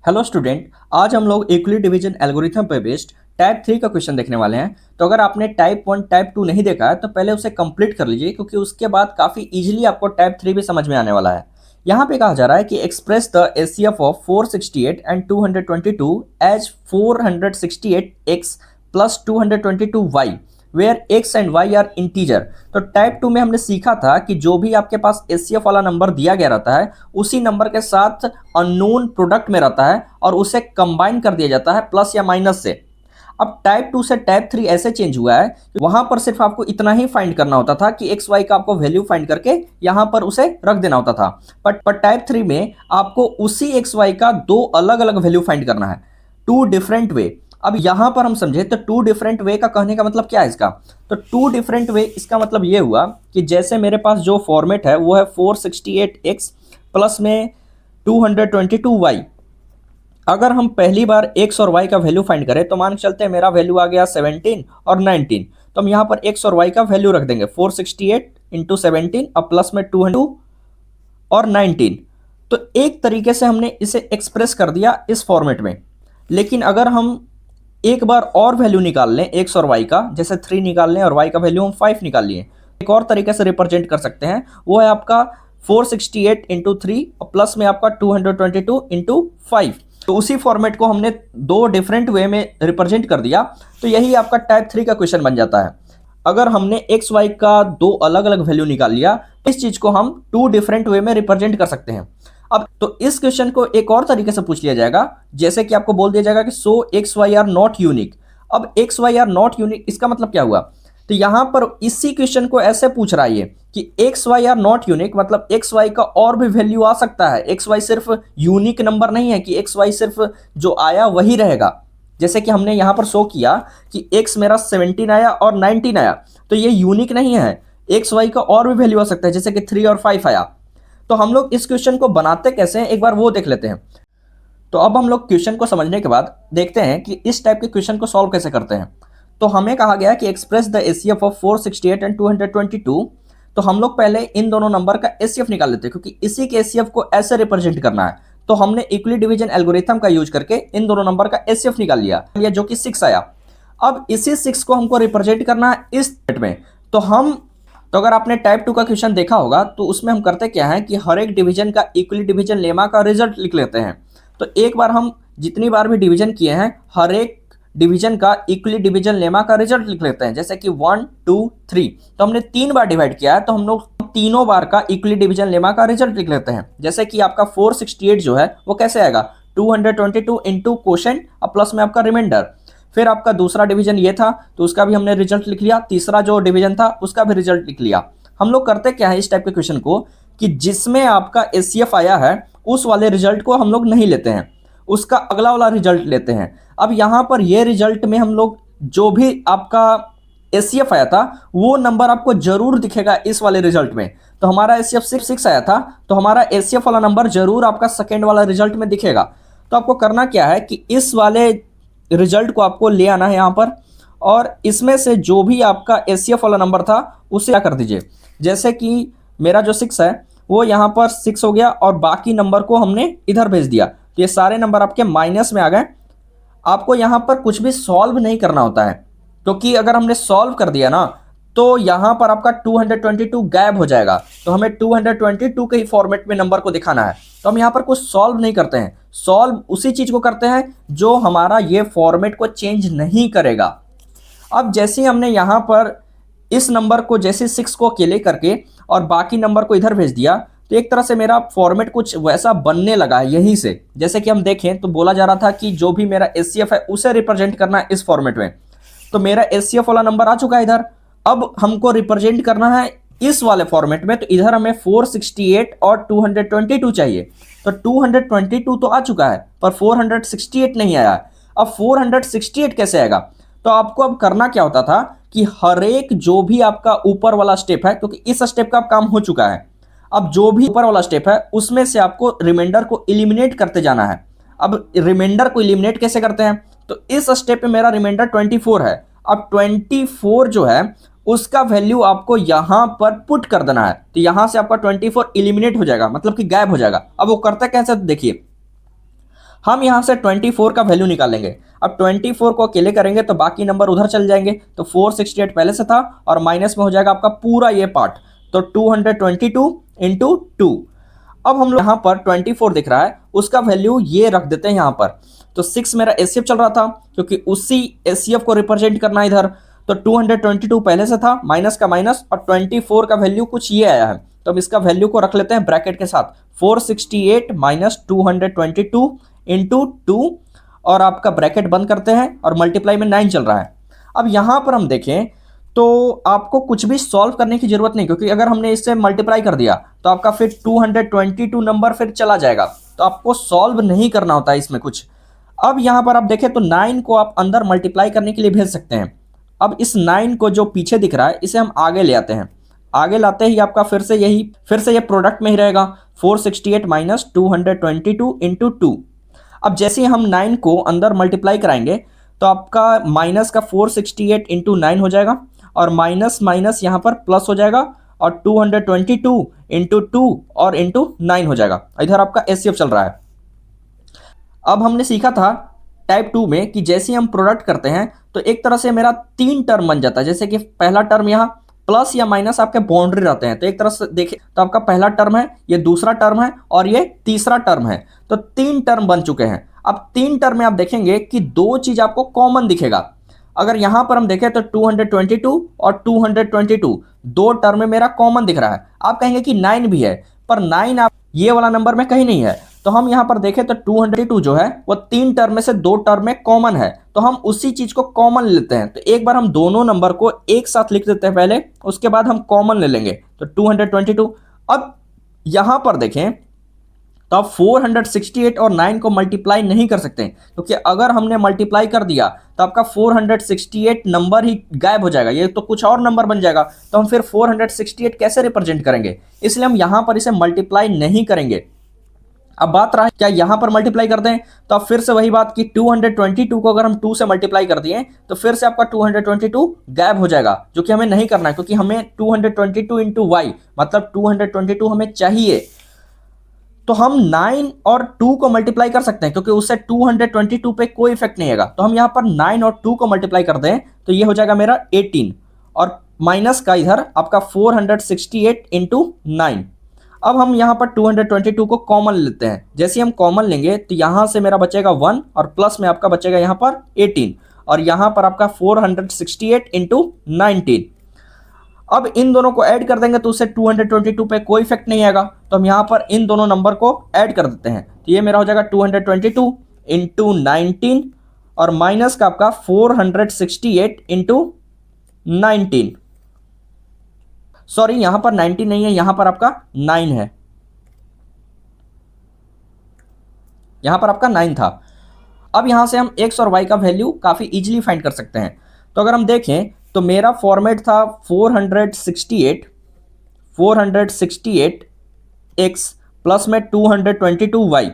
Hello student, आज हम लोग इक्विली डिवीजन एल्गोरिथम पे बेस्ड टाइप 3 का क्वेश्चन देखने वाले हैं। तो अगर आपने टाइप 1 टाइप 2 नहीं देखा है तो पहले उसे कंप्लीट कर लीजिए, क्योंकि उसके बाद काफ़ी इजीली आपको टाइप 3 भी समझ में आने वाला है। यहाँ पे कहा जा रहा है कि express the HCF of 468 and 222 as 468x plus 222y where x and y are integer. तो टाइप 2 में हमने सीखा था कि जो भी आपके पास एचसीएफ वाला नंबर दिया गया रहता है उसी नंबर के साथ अननोन प्रोडक्ट में रहता है और उसे कंबाइन कर दिया जाता है प्लस या माइनस से। अब टाइप 2 से टाइप 3 ऐसे चेंज हुआ है, वहां पर सिर्फ आपको इतना ही फाइंड करना होता था कि एक्स वाई का आपको वैल्यू फाइंड करके यहां पर उसे रख देना होता था। पर टाइप 3 में आपको उसी एक्स वाई का दो अलग अलग वैल्यू फाइंड करना है, टू डिफरेंट वे। अब यहां पर हम समझे तो टू डिफरेंट वे का कहने का मतलब क्या है इसका? तो टू डिफरेंट वे इसका मतलब ये हुआ कि जैसे मेरे पास जो फॉर्मेट है वो है 468x प्लस में 222y। अगर हम पहली बार x और y का वैल्यू फाइंड करें तो मान के चलते हैं मेरा वैल्यू आ गया 17 और 19, तो हम यहाँ पर x और y का वैल्यू रख देंगे 468 इंटू 17 और प्लस में 200 और 19। तो एक तरीके से हमने इसे एक्सप्रेस कर दिया इस फॉर्मेट में। लेकिन अगर हम एक बार और वैल्यू निकाल लें x और y का, जैसे 3 निकाल लें और y का वैल्यू हम 5 निकाल लिए, एक और तरीके से रिप्रेजेंट कर सकते हैं, वो है आपका 468 इंटू 3 और प्लस में आपका 222 इंटू 5। तो उसी फॉर्मेट को हमने दो डिफरेंट वे में रिप्रेजेंट कर दिया, तो यही आपका टाइप 3 का क्वेश्चन बन जाता है। अगर हमने एक्स वाई का दो अलग अलग वैल्यू निकाल लिया, इस चीज को हम टू डिफरेंट वे में रिप्रेजेंट कर सकते हैं। अब तो इस क्वेश्चन को एक और तरीके से पूछ लिया जाएगा, जैसे कि आपको बोल दिया जाएगा कि so X Y are not unique. अब X Y are not unique इसका मतलब क्या हुआ? तो यहां पर इसी क्वेश्चन को ऐसे पूछ रहा है कि x Y are not unique, मतलब एक्स वाई का और भी वैल्यू आ सकता है। एक्स वाई सिर्फ यूनिक नंबर नहीं है कि एक्स वाई सिर्फ जो आया वही रहेगा। जैसे कि हमने यहां पर शो किया कि एक्स मेरा 17 आया और 19 आया, तो ये यूनिक नहीं है। एक्स वाई का और भी वैल्यू आ सकता है, जैसे कि 3 और 5 आया। तो हम लोग इस क्वेश्चन को बनाते कैसे हैं, एक बार वो देख लेते हैं। तो अब हम लोग क्वेश्चन को समझने के बाद देखते हैं कि इस टाइप के क्वेश्चन को सॉल्व कैसे करते हैं। तो हमें कहा गया कि express the HCF of 468 and 222। तो हम लोग पहले इन दोनों नंबर का एचसीएफ निकाल लेते हैं, क्योंकि इसी के एचसीएफ को ऐसे रिप्रेजेंट करना है। तो हमने इक्विली डिवीजन एल्गोरिथम का यूज करके इन दोनों नंबर का एचसीएफ निकाल लिया, जो कि 6 आया। अब इसी 6 को हमको रिप्रेजेंट करना है इस सेट में। तो अगर आपने टाइप 2 का क्वेश्चन देखा होगा तो उसमें हम करते क्या है कि हर एक डिवीजन का इक्विली डिवीजन लेमा का रिजल्ट लिख लेते हैं। तो एक बार हम जितनी बार भी डिवीजन किए हैं हर एक डिवीजन का इक्विली डिवीजन लेमा का रिजल्ट लिख लेते हैं। जैसे कि 1 2 3, तो हमने 3 बार डिवाइड किया है तो हम लोग तीनों बार का इक्विली डिवीजन लेमा का रिजल्ट लिख लेते हैं। जैसे कि आपका 468 जो है वो कैसे आएगा, 222 इंटू क्वोशेंट और प्लस में आपका रिमाइंडर। फिर आपका दूसरा डिवीजन ये था तो उसका भी हमने रिजल्ट लिख लिया। तीसरा जो डिवीजन था उसका भी रिजल्ट लिख लिया। हम लोग करते क्या है इस टाइप के क्वेश्चन को कि जिसमें आपका एचसीएफ आया है उस वाले रिजल्ट को हम लोग नहीं लेते हैं, उसका अगला वाला रिजल्ट लेते हैं। अब यहां पर ये रिजल्ट में हम लोग जो भी आपका एचसीएफ आया था वो नंबर आपको जरूर दिखेगा इस वाले रिजल्ट में। तो हमारा एचसीएफ 6 आया था, तो हमारा एचसीएफ वाला नंबर जरूर आपका सेकेंड वाला रिजल्ट में दिखेगा। तो आपको करना क्या है कि इस वाले रिजल्ट को आपको ले आना है यहाँ पर, और इसमें से जो भी आपका एचसीएफ वाला नंबर था उसे क्या कर दीजिए। जैसे कि मेरा जो 6 है वो यहाँ पर 6 हो गया और बाकी नंबर को हमने इधर भेज दिया, तो ये सारे नंबर आपके माइनस में आ गए। आपको यहाँ पर कुछ भी सॉल्व नहीं करना होता है, क्योंकि अगर हमने सॉल्व कर दिया ना तो यहाँ पर आपका 222 गायब हो जाएगा। तो हमें 222 के ही फॉर्मेट में नंबर को दिखाना है, तो हम यहाँ पर कुछ सॉल्व नहीं करते हैं। सॉल्व उसी चीज को करते हैं जो हमारा ये फॉर्मेट को चेंज नहीं करेगा। अब जैसे ही हमने यहाँ पर इस नंबर को जैसे 6 को अकेले करके और बाकी नंबर को इधर भेज दिया, तो एक तरह से मेरा फॉर्मेट कुछ वैसा बनने लगा है यहीं से। जैसे कि हम देखें तो बोला जा रहा था कि जो भी मेरा एचसीएफ है उसे रिप्रेजेंट करना है इस फॉर्मेट में। तो मेरा एचसीएफ वाला नंबर आ चुका है इधर। अब हमको रिप्रेजेंट करना है इस वाले फॉर्मेट में, तो इधर हमें 468 और 222 चाहिए। तो 222 तो आ चुका है पर 468 नहीं आया। अब 468 कैसे आएगा? तो आपको अब करना क्या होता था कि हर एक जो भी आपका ऊपर वाला स्टेप है, क्योंकि इस स्टेप का काम हो चुका है, अब जो भी ऊपर वाला स्टेप है उसमें से आपको रिमाइंडर को एलिमिनेट करते जाना है। अब रिमाइंडर को एलिमिनेट कैसे करते हैं? तो इस स्टेप पे मेरा रिमाइंडर 24 है। अब 24 जो है उसका वैल्यू आपको यहां पर पुट कर देना है, तो यहां से आपका 24 एलिमिनेट हो जाएगा, मतलब कि गायब हो जाएगा। अब वो करता कैसे देखिए, हम यहाँ से 24 का वैल्यू निकालेंगे। अब 24 को अकेले करेंगे तो बाकी नंबर उधर चल जाएंगे, तो 468 पहले से था और माइनस में हो जाएगा आपका पूरा ये पार्ट, तो 222 इंटू 2। अब हम लोग यहाँ पर 24 दिख रहा है, उसका वैल्यू ये रख देते हैं यहाँ पर। तो 6 मेरा एचसीएफ चल रहा था, क्योंकि उसी एचसीएफ को रिप्रेजेंट करना है इधर। तो 222 पहले से था, माइनस का माइनस, और 24 का वैल्यू कुछ ये आया है, तो हम इसका वैल्यू को रख लेते हैं ब्रैकेट के साथ, 468 माइनस 222 इंटू 2, और आपका ब्रैकेट बंद करते हैं और मल्टीप्लाई में 9 चल रहा है। अब यहाँ पर हम देखें तो आपको कुछ भी सॉल्व करने की जरूरत नहीं, क्योंकि अगर हमने इससे मल्टीप्लाई कर दिया तो आपका फिर 222 नंबर फिर चला जाएगा, तो आपको सॉल्व नहीं करना होता है इसमें कुछ। अब यहाँ पर आप देखें तो 9 को आप अंदर मल्टीप्लाई करने के लिए भेज सकते हैं। अब इस 9 को जो पीछे दिख रहा है इसे हम आगे ले आते हैं। आगे लाते ही आपका फिर से ये प्रोडक्ट में ही रहेगा, 468 माइनस 222 इंटू 2। अब जैसे ही हम 9 को अंदर मल्टीप्लाई कराएंगे तो आपका माइनस का 468 इंटू 9 हो जाएगा, और माइनस माइनस यहाँ पर प्लस हो जाएगा, और 222 इंटू 2 और इंटू 9 हो जाएगा। इधर आपका एचसीएफ चल रहा है। अब हमने सीखा था टाइप 2 में कि जैसे ही हम प्रोडक्ट करते हैं तो एक तरह से मेरा 3 टर्म बन जाता है। जैसे कि पहला टर्म यहाँ प्लस या माइनस आपके बाउंड्री रहते हैं, तो एक तरह से देखें तो आपका पहला टर्म है, ये दूसरा टर्म है और ये तीसरा टर्म है, तो 3 टर्म बन चुके हैं। अब 3 टर्म में आप देखेंगे कि 2 चीज आपको कॉमन दिखेगा। अगर यहां पर हम देखें तो 222 और 222 दो टर्म में मेरा कॉमन दिख रहा है। आप कहेंगे कि 9 भी है, पर 9 आप ये वाला नंबर में कहीं नहीं है। तो हम यहां पर देखें तो 222 जो है वो 3 टर्म में से 2 टर्म में कॉमन है, तो हम उसी चीज को कॉमन लेते हैं। तो एक बार हम दोनों नंबर को एक साथ लिख देते हैं पहले, उसके बाद हम कॉमन ले लेंगे, तो 222। अब यहां पर देखें तो आप 468 और 9 को मल्टीप्लाई नहीं कर सकते, क्योंकि अगर हमने मल्टीप्लाई कर दिया तो आपका 468 नंबर ही गायब हो जाएगा, ये तो कुछ और नंबर बन जाएगा। तो हम फिर 468 कैसे रिप्रेजेंट करेंगे, इसलिए हम यहां पर इसे मल्टीप्लाई नहीं करेंगे। अब बात रहा क्या यहां पर मल्टीप्लाई कर दें, तो अब फिर से वही बात कि 222 को अगर हम 2 से मल्टीप्लाई कर दिए तो फिर से आपका 222 गायब हो जाएगा, जो कि हमें नहीं करना है, क्योंकि हमें 222 इंटू वाई मतलब 222 हमें चाहिए। तो हम 9 और 2 को मल्टीप्लाई कर सकते हैं, क्योंकि उससे 222 पे कोई इफेक्ट नहीं आएगा। तो हम यहाँ पर 9 और 2 को मल्टीप्लाई कर दें तो ये हो जाएगा मेरा 18, और माइनस का इधर आपका 468 इंटू 9। अब हम यहाँ पर 222 को कॉमन लेते हैं। जैसे हम कॉमन लेंगे तो यहाँ से मेरा बचेगा 1, और प्लस में आपका बचेगा यहाँ पर 18, और यहाँ पर आपका 468 इंटू 19। अब इन दोनों को ऐड कर देंगे तो उससे 222 पे कोई इफेक्ट नहीं आएगा, तो हम यहाँ पर इन दोनों नंबर को ऐड कर देते हैं। तो ये मेरा हो जाएगा 222 इंटू 19, और माइनस का आपका 468 इंटू 19। सॉरी, यहां पर 19 नहीं है, यहां पर आपका 9 है, यहां पर आपका 9 था। अब यहां से हम x और y का वैल्यू काफी इजीली फाइंड कर सकते हैं। तो अगर हम देखें तो मेरा फॉर्मेट था 468 x प्लस में 222 y,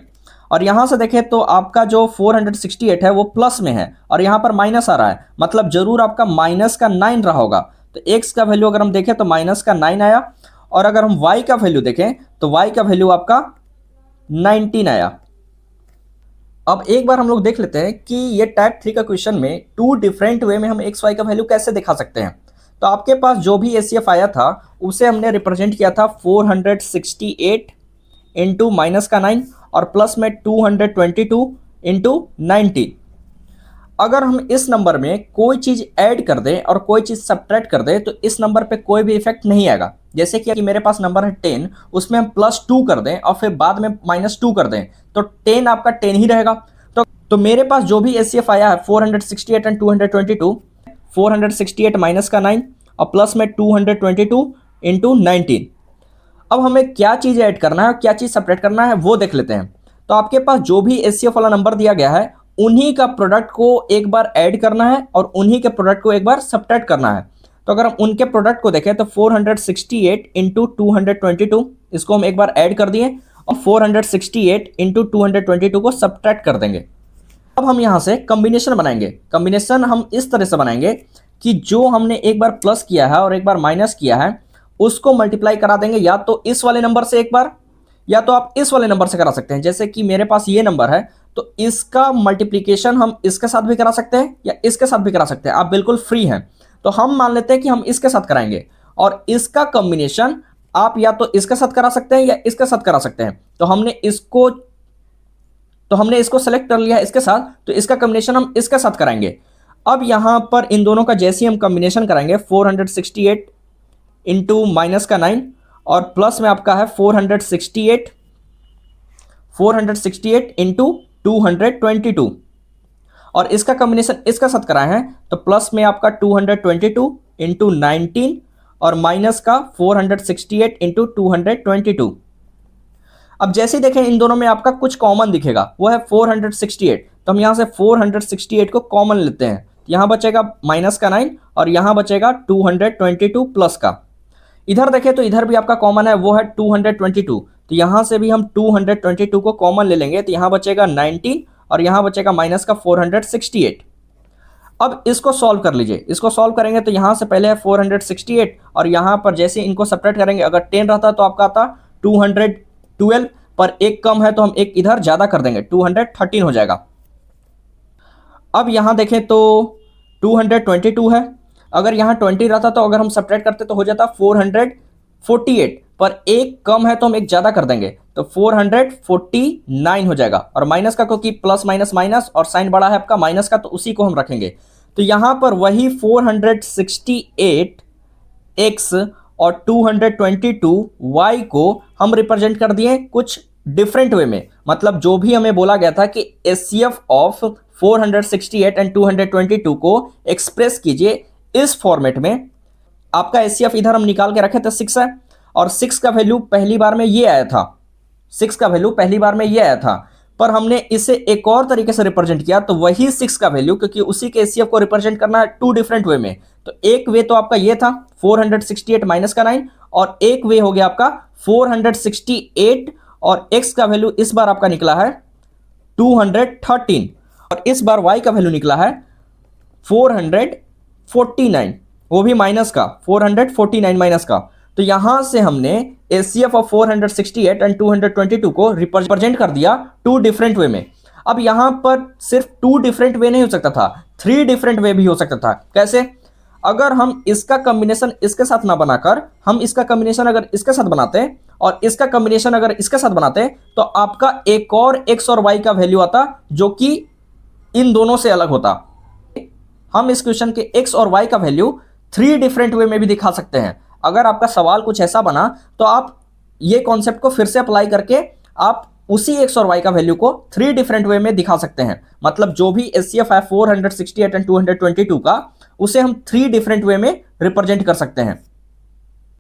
और यहां से देखें तो आपका जो 468 है वो प्लस में है और यहां पर माइनस आ रहा है, मतलब जरूर आपका माइनस का 9 रहा होगा। तो x का वैल्यू अगर हम देखें तो माइनस का 9 आया, और अगर हम y का वैल्यू देखें तो y का वैल्यू आपका 19 आया। अब एक बार हम लोग देख लेते हैं कि ये टाइप 3 का क्वेश्चन में 2 डिफरेंट वे में हम एक्स वाई का वैल्यू कैसे दिखा सकते हैं। तो आपके पास जो भी एचसीएफ आया था उसे हमने रिप्रेजेंट किया था 468 इंटू माइनस का 9 और प्लस में 222 इंटू 19। अगर हम इस नंबर में कोई चीज़ ऐड कर दें और कोई चीज़ सब्ट्रैक्ट कर दें तो इस नंबर पे कोई भी इफेक्ट नहीं आएगा। जैसे कि मेरे पास नंबर है 10, उसमें हम +2 कर दें और फिर बाद में -2 कर दें तो 10 आपका 10 ही रहेगा। तो मेरे पास जो भी एचसीएफ आया है 468 एंड 222, 468 माइनस का 9 और प्लस में 222 इंटू 19। अब हमें क्या चीज़ ऐड करना है और क्या चीज़ सब्ट्रैक्ट करना है वो देख लेते हैं। तो आपके पास जो भी एचसीएफ वाला नंबर दिया गया है उन्हीं का प्रोडक्ट को एक बार ऐड करना है और उन्हीं के प्रोडक्ट को एक बार सब्ट्रैक्ट करना है। तो अगर हम उनके प्रोडक्ट को देखें तो 468 इंटू 222 इसको हम एक बार ऐड कर दिए और 468 इंटू 222 को सब्ट्रैक्ट कर देंगे। अब हम यहाँ से कॉम्बिनेशन बनाएंगे। कॉम्बिनेशन हम इस तरह से बनाएंगे कि जो हमने एक बार प्लस किया है और एक बार माइनस किया है उसको मल्टीप्लाई करा देंगे, या तो इस वाले नंबर से एक बार या तो आप इस वाले नंबर से करा सकते हैं। जैसे कि मेरे पास ये नंबर है तो इसका मल्टीप्लीकेशन हम इसके साथ भी करा सकते हैं या इसके साथ भी करा सकते हैं, आप बिल्कुल फ्री हैं। तो हम मान लेते हैं कि हम इसके साथ कराएंगे, और इसका कॉम्बिनेशन आप या तो इसके साथ करा सकते हैं या इसके साथ करा सकते हैं। तो हमने इसको सेलेक्ट कर लिया है इसके साथ, तो इसका कॉम्बिनेशन हम इसके साथ कराएंगे। अब यहां पर इन दोनों का जैसे हम कॉम्बिनेशन कराएंगे, 468 इंटू माइनस का 9 और प्लस में आपका है 468 इंटू 222, और इसका कॉम्बिनेशन इसका साथ कराए हैं, तो प्लस में आपका 222 इंटू 19 और माइनस का 468 इंटू 222। अब जैसे ही देखें इन दोनों में आपका कुछ कॉमन दिखेगा, वो है 468, तो हम यहां से 468 को कॉमन लेते हैं। यहां बचेगा माइनस का 9 और यहां बचेगा 222 प्लस का। इधर देखें तो इधर भी आपका कॉमन है, वो है 222, तो यहां से भी हम 222 को कॉमन ले लेंगे, तो यहां बचेगा 19 और यहां बचेगा माइनस का 468। अब इसको सॉल्व कर लीजिए, इसको सॉल्व करेंगे तो यहां से पहले है 468 और यहां पर जैसे इनको सब्ट्रैक्ट करेंगे, अगर 10 रहता तो आपका आता 212, पर एक कम है तो हम एक इधर ज्यादा कर देंगे, 213 हो जाएगा। अब यहां देखें तो 222 है, अगर यहां 20 रहता तो अगर हम सब्ट्रैक्ट करते तो हो जाता 448, पर एक कम है तो हम एक ज्यादा कर देंगे, तो 449 हो जाएगा। और माइनस का क्योंकि प्लस माइनस माइनस और साइन बड़ा है आपका माइनस का, तो उसी को हम रखेंगे। तो यहां पर वही 468x और 222y को हम रिप्रेजेंट कर दिए कुछ डिफरेंट वे में। मतलब जो भी हमें बोला गया था कि HCF ऑफ 468 एंड 222 को एक्सप्रेस कीजिए इस फॉर्मेट में। आपका HCF इधर हम निकाल के रखे थे 6 है, और 6 का वैल्यू पहली बार में ये आया था, 6 का वैल्यू पहली बार में ये आया था, पर हमने इसे एक और तरीके से रिप्रेजेंट किया, तो वही 6 का वैल्यू, क्योंकि उसी के HCF को रिप्रेजेंट करना है टू डिफरेंट वे में। तो एक वे तो आपका ये था 468 माइनस का 9, और एक वे हो गया आपका 468 और x का वैल्यू इस बार आपका निकला है 213, और इस बार y का वैल्यू निकला है 449, वो भी माइनस का, 449 माइनस का। तो यहां से हमने HCF ऑफ 468 एंड 222 को रिप्रेजेंट कर दिया टू डिफरेंट वे में। अब यहां पर सिर्फ टू डिफरेंट वे नहीं हो सकता था, 3 डिफरेंट वे भी हो सकता था। कैसे? अगर हम इसका कॉम्बिनेशन इसके साथ ना बनाकर हम इसका कॉम्बिनेशन अगर इसके साथ बनाते और इसका कॉम्बिनेशन अगर इसके साथ बनाते, तो आपका एक और x और y का वैल्यू आता जो कि इन दोनों से अलग होता। हम इस क्वेश्चन के x और y का वैल्यू 3 डिफरेंट वे में भी दिखा सकते हैं। अगर आपका सवाल कुछ ऐसा बना तो आप ये कॉन्सेप्ट को फिर से अप्लाई करके आप उसी x और y का वैल्यू को 3 डिफरेंट वे में दिखा सकते हैं। मतलब जो भी HCF है 468 एंड 222 का, उसे हम 3 डिफरेंट वे में रिप्रेजेंट कर सकते हैं।